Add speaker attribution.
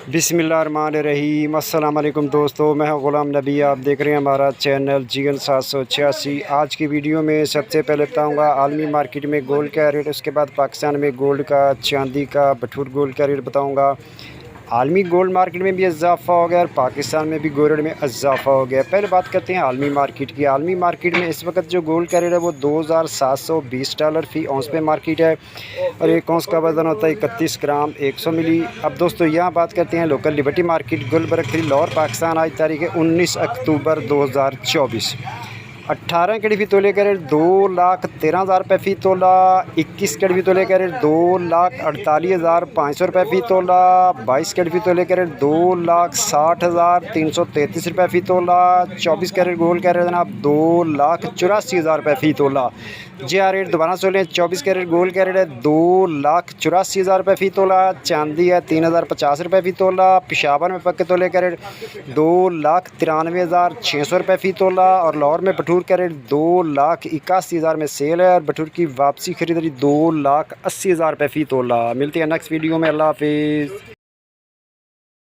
Speaker 1: बिस्मिल्लाहिर्रहमानिर्रहीम। अस्सलाम वालेकुम दोस्तों, मैं हूं ग़ुलाम नबी। आप देख रहे हैं हमारा चैनल GN 786। आज की वीडियो में सबसे पहले बताऊंगा आलमी मार्केट में गोल्ड का रेट, उसके बाद पाकिस्तान में गोल्ड का, चांदी का, बटूर गोल्ड का रेट बताऊंगा। आलमी गोल्ड मार्केट में भी इजाफा हो गया और पाकिस्तान में भी गोल्ड में इजाफा हो गया। पहले बात करते हैं आलमी मार्केट की। आलमी मार्केट में इस वक्त जो गोल्ड का रेट है वो $2720 फ़ी औंस पे मार्केट है और एक औंस का वज़न होता है 31 ग्राम 100 मिली। अब दोस्तों यहाँ बात करते हैं local liberty market Gulberg 3 Lahore Pakistan. आज तारीख है 19 अक्टूबर 2024। 18 कैरेट फ़ी तोले का रेट 2,13,000 रुपये फ़ी तोला। 21 कैरेट फ़ी तोले का रेट 2,48,500 रुपये फ़ी तोला। 22 कैरेट फ़ी तोले का रेट 2,60,333 रुपये फ़ी तोला। 24 कैरेट गोल्ड का रेट जनाब 2,84,000 रुपये फ़ी तोला। जी हाँ, रेट दोबारा सुन लें। 24 कैरेट गोल्ड का रेट है 2,84,000 रुपये फ़ी तोला। चांदी है 3,050 रुपये फ़ी तोला। पेशावर में पक्के तोले का रेट 2,93,600 रुपये फ़ी तोला और लाहौर में बटूर का रेट 2,81,000 में सेल है और बटूर की वापसी खरीदारी 2,80,000 रुपये फ़ी तोला। मिलती है नेक्स्ट वीडियो में। अल्लाह हाफिज़।